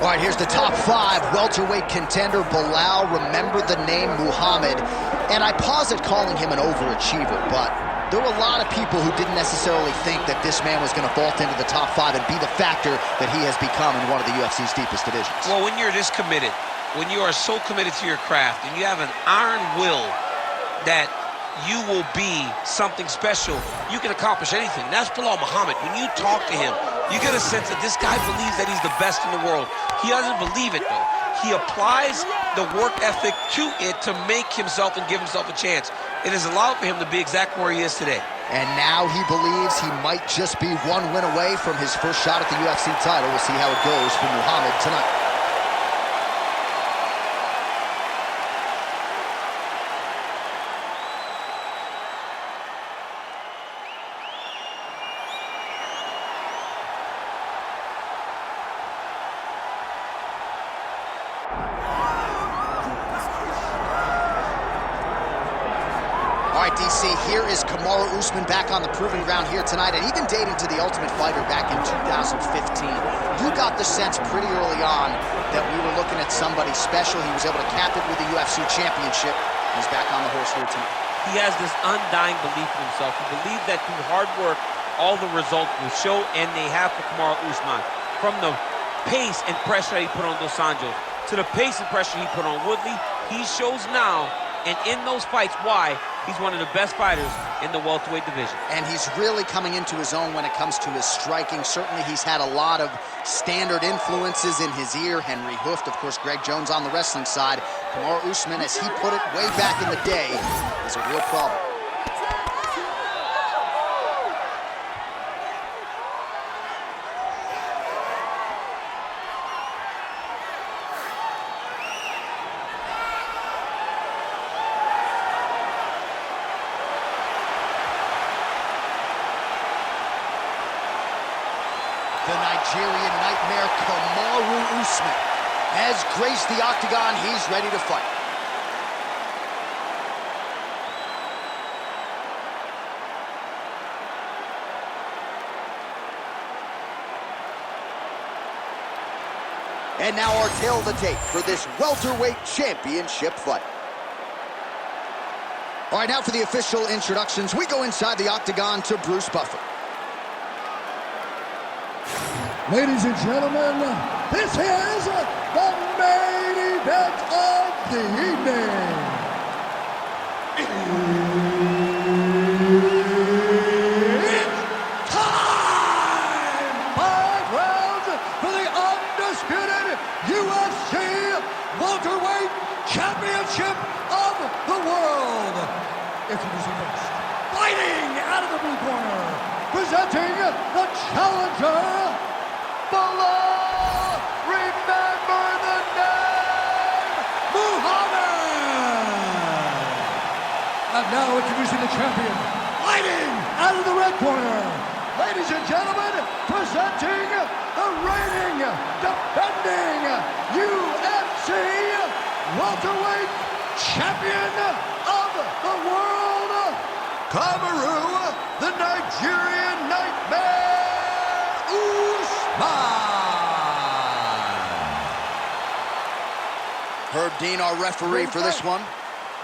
All right, here's the top 5 welterweight contender, Belal. Remember the name Muhammad. And I pause at calling him an overachiever, but there were a lot of people who didn't necessarily think that this man was going to vault into the top 5 and be the factor that he has become in one of the UFC's deepest divisions. Well, when you're this committed, when you are so committed to your craft, and you have an iron will that you will be something special, you can accomplish anything. That's Belal Muhammad. When you talk to him, you get a sense that this guy believes that he's the best in the world. He doesn't believe it, though. He applies the work ethic to it to make himself and give himself a chance. It has allowed for him to be exactly where he is today. And now he believes he might just be one win away from his first shot at the UFC title. We'll see how it goes for Muhammad tonight. All right, DC, here is Kamaru Usman back on the proving ground here tonight, and even dating to the Ultimate Fighter back in 2015. You got the sense pretty early on that we were looking at somebody special. He was able to cap it with the UFC championship. He's back on the horse here tonight. He has this undying belief in himself. He believes that through hard work, all the results will show, and they have for Kamaru Usman. From the pace and pressure that he put on Dos Anjos to the pace and pressure he put on Woodley, he shows now, and in those fights, why he's one of the best fighters in the welterweight division. And he's really coming into his own when it comes to his striking. Certainly he's had a lot of standard influences in his ear. Henry Hooft, of course, Greg Jones on the wrestling side. Kamaru Usman, as he put it way back in the day, is a real problem. The Nigerian nightmare, Kamaru Usman, has graced the octagon. He's ready to fight. And now our tale of the tape for this welterweight championship fight. All right, now for the official introductions. We go inside the octagon to Bruce Buffer. Ladies and gentlemen, this is the main event of the evening. It's time! 5 rounds for the undisputed UFC welterweight championship of the world. Introducing first, fighting out of the blue corner, presenting the challenger, Belal, remember the name, Muhammad! And now introducing the champion, fighting out of the red corner. Ladies and gentlemen, presenting the reigning, defending UFC welterweight champion of the world, Kamaru, the Nigerian nightmare, Herb Dean, our referee for this one.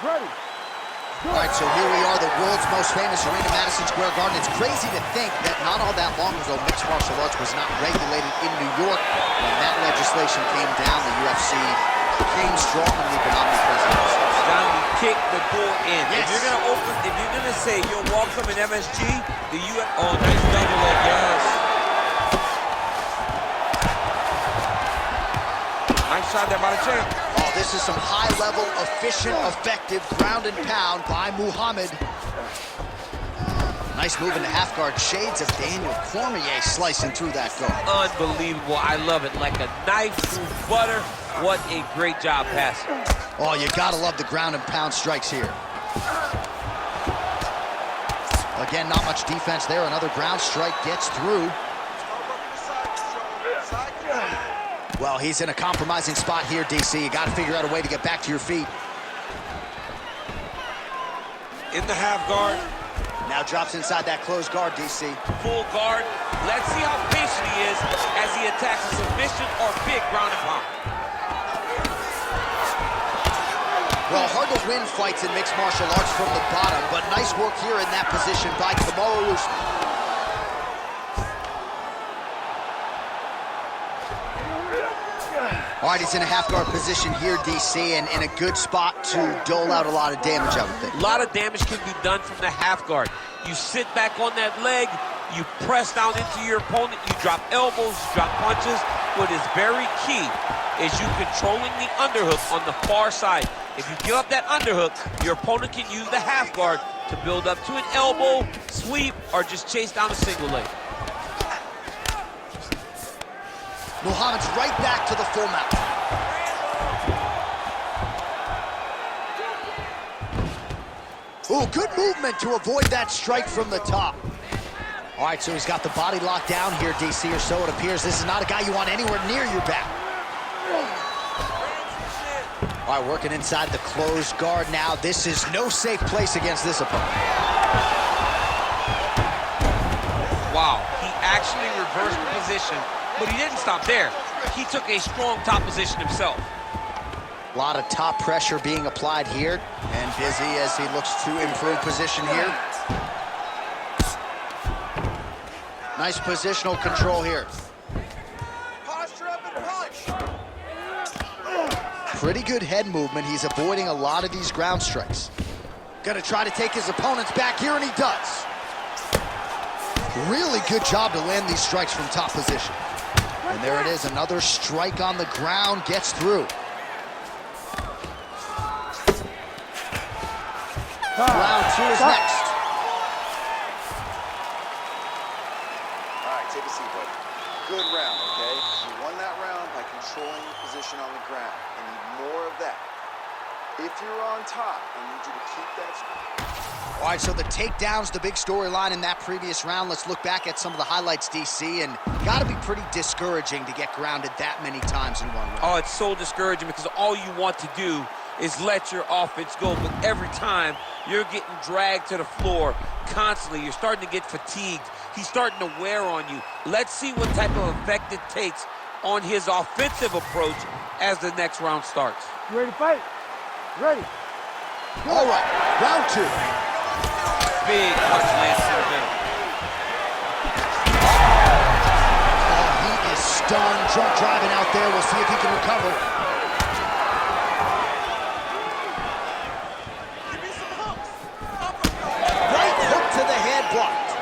Ready. All right, so here we are, the world's most famous arena, Madison Square Garden. It's crazy to think that not all that long ago, mixed martial arts was not regulated in New York. When that legislation came down, the UFC came strong and we've been omnipresent. Down, you kick the door in. Yes. If you're gonna say you're welcome in MSG, the UFC. Oh, nice double leg, yes. Nice shot there by the champ. Oh, this is some high-level, efficient, effective ground and pound by Muhammad. Nice move into half guard. Shades of Daniel Cormier slicing through that guard. Unbelievable. I love it. Like a knife through butter. What a great job passing. Oh, you gotta love the ground and pound strikes here. Again, not much defense there. Another ground strike gets through. Well, he's in a compromising spot here, DC. You got to figure out a way to get back to your feet. In the half guard, Now drops inside that closed guard, DC. Full guard. Let's see how patient he is as he attacks a submission or big ground and pound. Well, hard to win fights in mixed martial arts from the bottom, but nice work here in that position by Kamaru Usman. All right, he's in a half-guard position here, DC, and in a good spot to dole out a lot of damage, I would think. A lot of damage can be done from the half guard. You sit back on that leg, you press down into your opponent, you drop elbows, you drop punches. What is very key is you controlling the underhook on the far side. If you give up that underhook, your opponent can use the half guard to build up to an elbow, sweep, or just chase down a single leg. Muhammad's right back to the full mount. Ooh, good movement to avoid that strike from the top. All right, so he's got the body locked down here, DC, or so it appears. This is not a guy you want anywhere near your back. All right, working inside the closed guard now. This is no safe place against this opponent. Wow, he actually reversed the position, but he didn't stop there. He took a strong top position himself. A lot of top pressure being applied here, and busy as he looks to improve position here. Nice positional control here. Posture up and punch. Pretty good head movement. He's avoiding a lot of these ground strikes. Gonna try to take his opponents back here, and he does. Really good job to land these strikes from top position. And there it is, another strike on the ground, gets through. Round two is next. All right, take a seat, buddy. Good round, okay? You won that round by controlling the position on the ground. I need more of that. If you're on top, I need you to keep that speed. All right, so the takedown's the big storyline in that previous round. Let's look back at some of the highlights, DC, and gotta be pretty discouraging to get grounded that many times in one round. Oh, it's so discouraging because all you want to do is let your offense go, but every time you're getting dragged to the floor constantly. You're starting to get fatigued. He's starting to wear on you. Let's see what type of effect it takes on his offensive approach as the next round starts. You ready to fight? Ready. All right, round two. Big punch lands in the middle. Oh, he is stunned, drunk driving out there. We'll see if he can recover. Right hook to the head, blocked.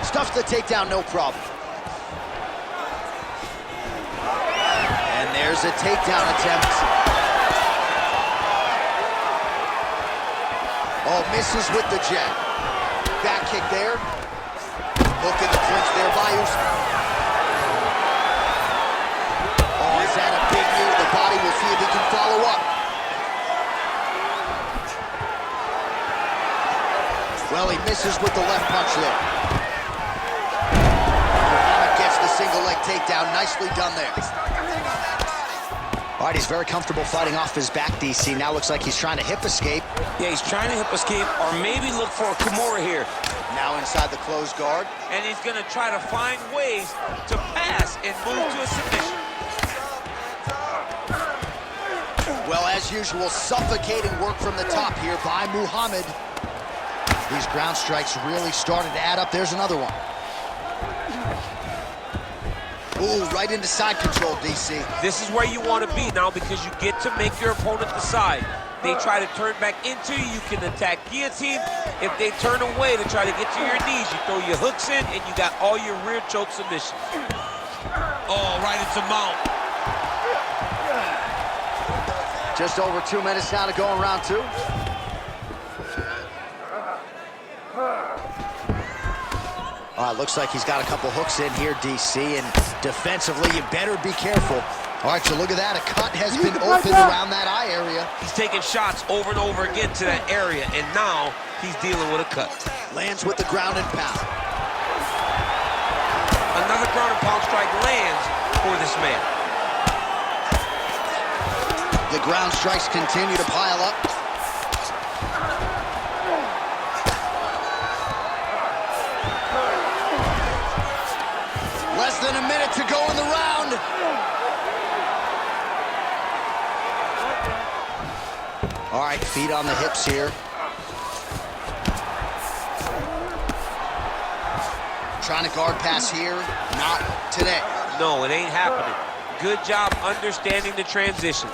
Stuffs the takedown, no problem. And there's a takedown attempt. Oh, misses with the jab. Back kick there. Hook in the clinch there by Usman. Oh, is that a big knee to the body? We'll see if he can follow up. Well, he misses with the left punch there. Muhammad gets the single leg takedown. Nicely done there. All right, he's very comfortable fighting off his back, DC. Now looks like he's trying to hip escape. Yeah, he's trying to hip escape or maybe look for a Kimura here. Now inside the closed guard. And he's going to try to find ways to pass and move to a submission. Well, as usual, suffocating work from the top here by Muhammad. These ground strikes really started to add up. There's another one. Ooh, right into side control, DC. This is where you want to be now because you get to make your opponent decide. They try to turn back into you, you can attack guillotine. If they turn away to try to get to your knees, you throw your hooks in and you got all your rear choke submissions. Oh, right into mount. Just over 2 minutes now to go in round two. All right, looks like he's got a couple hooks in here, DC, and defensively, you better be careful. All right, so look at that. A cut has been opened around that eye area. He's taking shots over and over again to that area, and now he's dealing with a cut. Lands with the ground and pound. Another ground and pound strike lands for this man. The ground strikes continue to pile up. Less than a minute to go in the round. All right, feet on the hips here. Trying to guard pass here, not today. No, it ain't happening. Good job understanding the transitions.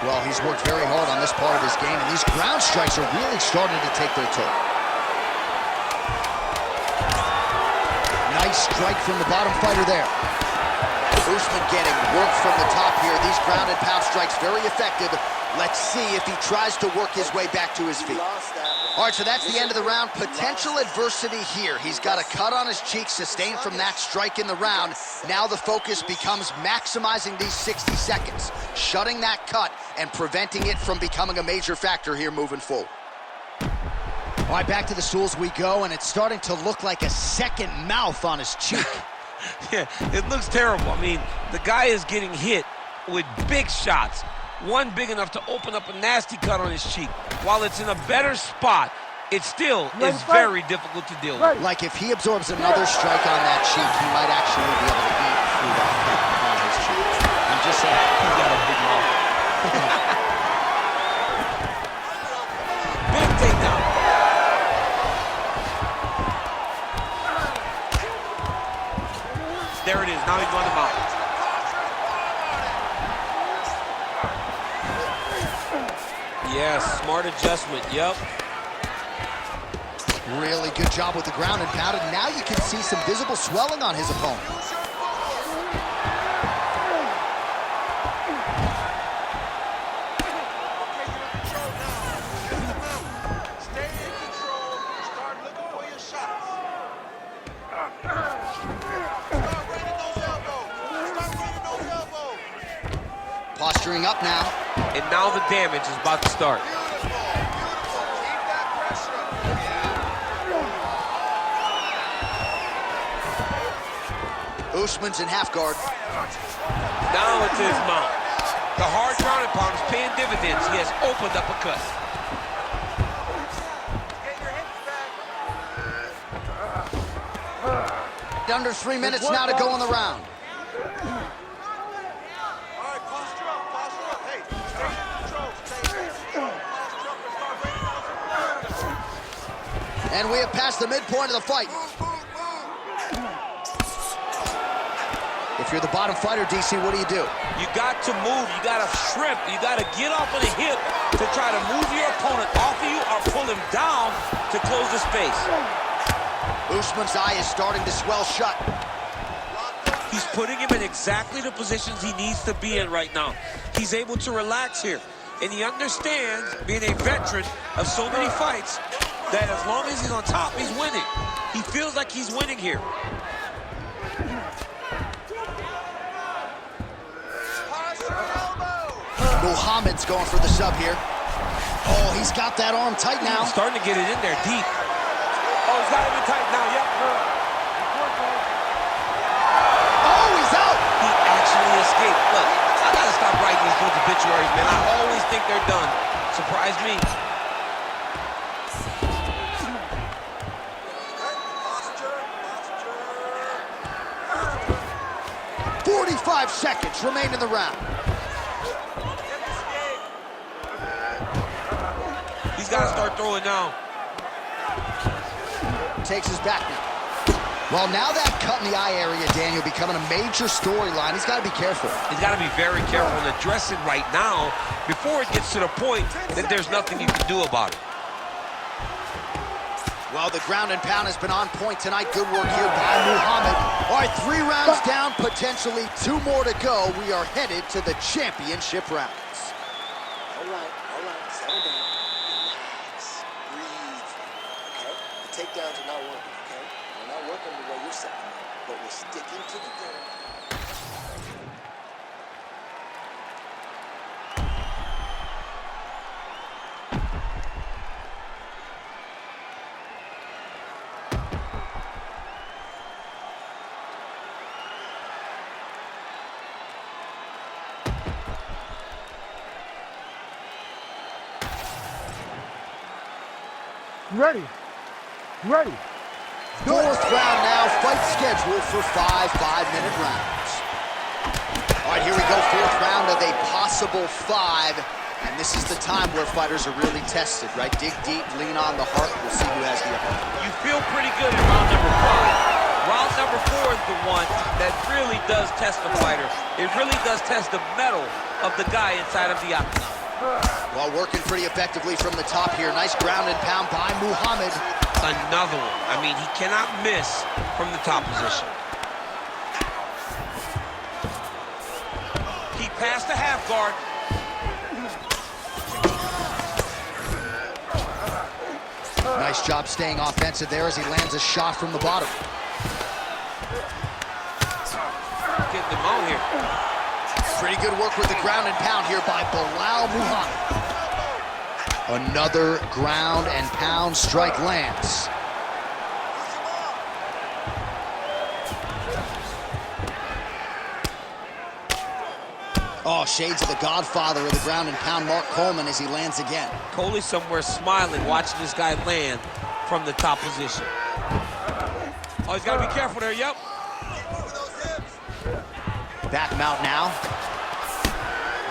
Well, he's worked very hard on this part of his game, and these ground strikes are really starting to take their toll. Nice strike from the bottom fighter there. Usman getting work from the top here. These ground and pound strikes very effective. Let's see if he tries to work his way back to his feet. All right, so that's the end of the round. Potential adversity here. He's got a cut on his cheek sustained from that strike in the round. Now the focus becomes maximizing these 60 seconds, shutting that cut and preventing it from becoming a major factor here moving forward. All right, back to the stools we go, and it's starting to look like a second mouth on his cheek. Yeah, it looks terrible. I mean, the guy is getting hit with big shots. One big enough to open up a nasty cut on his cheek. While it's in a better spot, it still is very difficult to deal with. Like if he absorbs another strike on that cheek, he might actually be able to eat through that cut on his cheek. I'm just saying. He's got a big mouth. Big takedown. There it is. Now he's on the mount. Yes, smart adjustment. Yep. Really good job with the ground and pound, and now you can see some visible swelling on his opponent. Stay in control. Start looking for your shots. Start raining those elbows. Start raining those elbows. Posturing up now. And now the damage is about to start. Beautiful, beautiful. Keep that pressure. Usman's in half guard. Now it's his mount. The hard ground and pound is paying dividends. He has opened up a cut. Get your hips back. Under 3 minutes now to go in the round. All right, posture up, posture up. Hey, stay in control. Stay in control. Posture up and start raining those elbows. And we have passed the midpoint of the fight. If you're the bottom fighter, DC, what do you do? You got to move. You got to shrimp. You got to get off of the hip to try to move your opponent off of you or pull him down to close the space. Usman's eye is starting to swell shut. He's putting him in exactly the positions he needs to be in right now. He's able to relax here. And he understands, being a veteran of so many fights, that as long as he's on top, he's winning. He feels like he's winning here. Muhammad's going for the sub here. Oh, he's got that arm tight now. Starting to get it in there deep. Oh, he's got it in tight now, yep. Oh, he's out! He actually escaped. Look, I gotta stop writing these good obituaries, man. I always think they're done. Surprise me. 45 seconds remain in the round. He's got to start throwing now. Takes his back now. Well, now that cut in the eye area, Daniel, becoming a major storyline. He's got to be careful. He's got to be very careful and address it right now before it gets to the point that there's nothing you can do about it. Well, the ground and pound has been on point tonight. Good work here by Muhammad. All right, 3 rounds down, potentially 2 more to go. We are headed to the championship rounds. All right, settle down, relax, breathe, okay? The takedowns are not working, okay? They're not working the way you're setting them, but we're sticking to the game. Ready. Ready. Fourth round now, fight scheduled for 5 5-minute rounds. All right, here we go, fourth round of a possible 5. And this is the time where fighters are really tested, right? Dig deep, lean on the heart. We'll see who has the upper hand. You feel pretty good in round number 5. Round number 4 is the one that really does test the fighter. It really does test the mettle of the guy inside of the octagon. Well, working pretty effectively from the top here. Nice ground and pound by Muhammad. Another one. I mean, he cannot miss from the top position. He passed the half guard. Nice job staying offensive there as he lands a shot from the bottom. Getting them on here. Pretty good work with the ground and pound here by Belal Muhammad. Another ground and pound strike lands. Oh, shades of the godfather of the ground and pound, Mark Coleman, as he lands again. Coley's somewhere smiling, watching this guy land from the top position. Oh, he's got to be careful there, yep. Back him out now.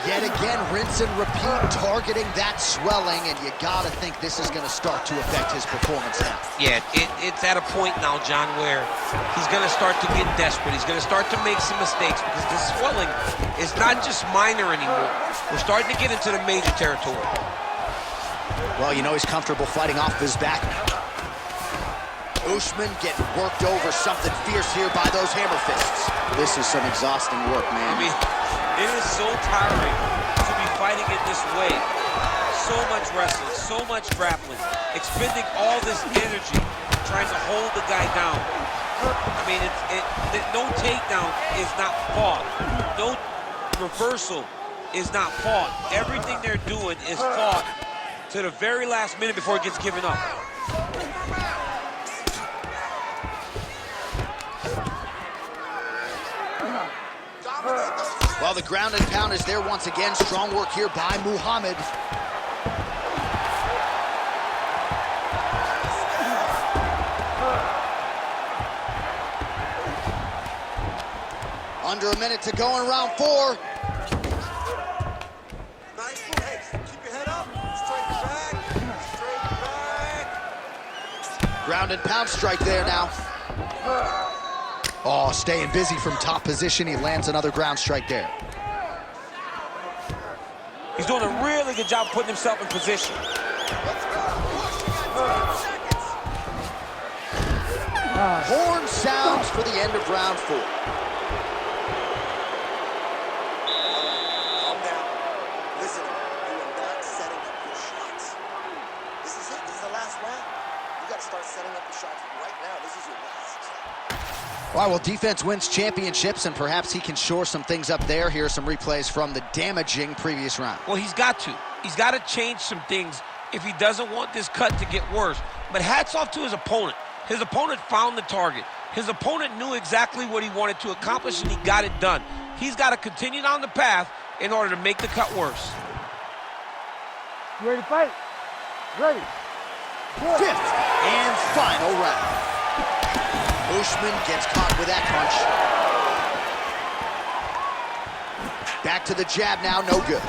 Yet again, rinse and repeat, targeting that swelling, and you gotta think this is gonna start to affect his performance now. Yeah, it's at a point now, John, where he's gonna start to get desperate. He's gonna start to make some mistakes because the swelling is not just minor anymore. We're starting to get into the major territory. Well, you know he's comfortable fighting off his back now. Usman getting worked over, something fierce here by those hammer fists. This is some exhausting work, man. I mean, it is so tiring to be fighting it this way. So much wrestling, so much grappling, expending all this energy trying to hold the guy down. I mean, no takedown is not fought. No reversal is not fought. Everything they're doing is fought to the very last minute before it gets given up. Well, the ground and pound is there once again. Strong work here by Muhammad. Under a minute to go in round 4. Nice. Hey, keep your head up. Straight back. Straight back. Ground and pound strike there now. Oh, staying busy from top position. He lands another ground strike there. He's doing a really good job putting himself in position. Horn sounds for the end of round 4. Calm down. Listen, you are not setting up your shots. This is it. This is the last round. You got to start setting up your shots right now. This is your last. All right, well, defense wins championships, and perhaps he can shore some things up there. Here are some replays from the damaging previous round. Well, he's got to. He's got to change some things if he doesn't want this cut to get worse. But hats off to his opponent. His opponent found the target. His opponent knew exactly what he wanted to accomplish, and he got it done. He's got to continue down the path in order to make the cut worse. You ready to fight? Ready. Fifth and final round. Usman gets caught with that punch. Back to the jab now, no good.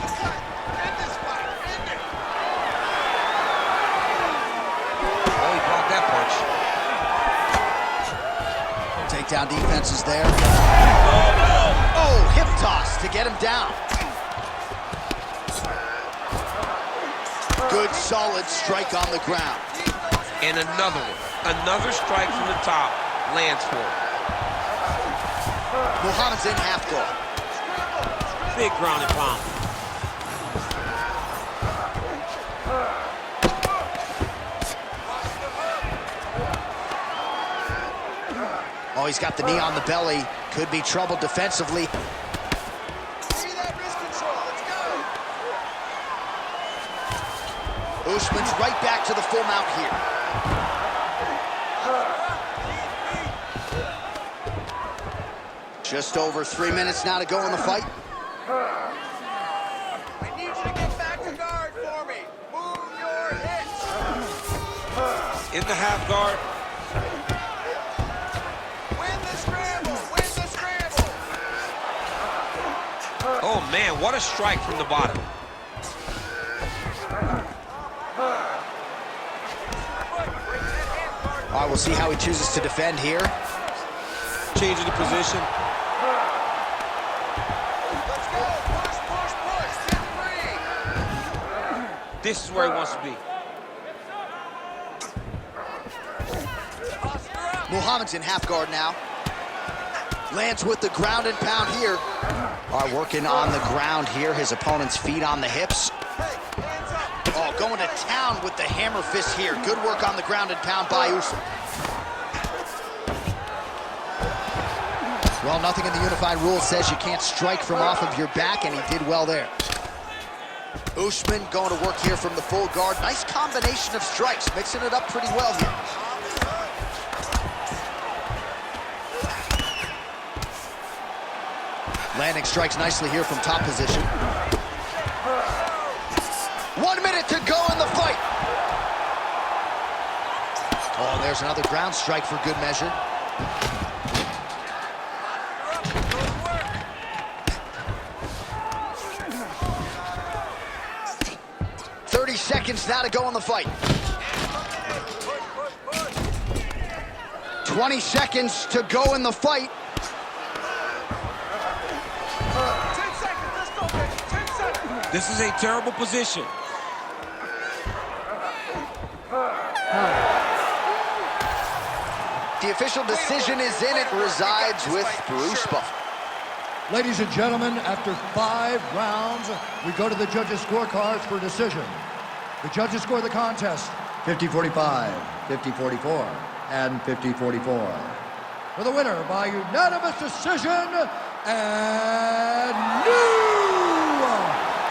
Oh, he blocked that punch. Takedown defense is there. Oh, hip toss to get him down. Good, solid strike on the ground. And another one. Another strike from the top. Lands for it. Muhammad's in half guard. Big ground and pound. Oh, he's got the knee on the belly. Could be trouble defensively. See that wrist control. Let's go. Usman's right back to the full mount here. Just over 3 minutes now to go in the fight. I need you to get back to guard for me. Move your hips. in the half guard. Win the scramble! Win the scramble! Oh, man, what a strike from the bottom. All right, we'll see how he chooses to defend here. Changing the position. Let's go! Push, push, push! Get free! This is where he wants to be. Muhammad's in half guard now. Lands with the ground and pound here. All right, working on the ground here. His opponent's feet on the hips. Hey, hands up! Oh, going to town with the hammer fist here. Good work on the ground and pound by Usman. Well, nothing in the unified rules says you can't strike from off of your back, and he did well there. Usman going to work here from the full guard. Nice combination of strikes, mixing it up pretty well here. Landing strikes nicely here from top position. 1 minute to go in the fight. Oh, there's another ground strike for good measure. Seconds now to go in the fight. 20 seconds to go in the fight. 10 seconds, let's go, baby. 10 seconds. This is a terrible position. The official decision is in. It resides with Bruce Buffer. Ladies and gentlemen, after 5 rounds, we go to the judges' scorecards for decision. The judges score the contest 50-45, 50-44, and 50-44. For the winner by unanimous decision, and new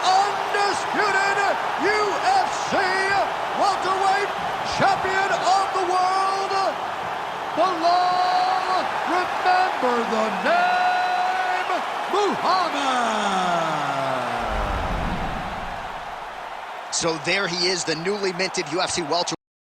undisputed UFC welterweight champion of the world, Belal, remember the name, Muhammad. So there he is, the newly minted UFC welterweight.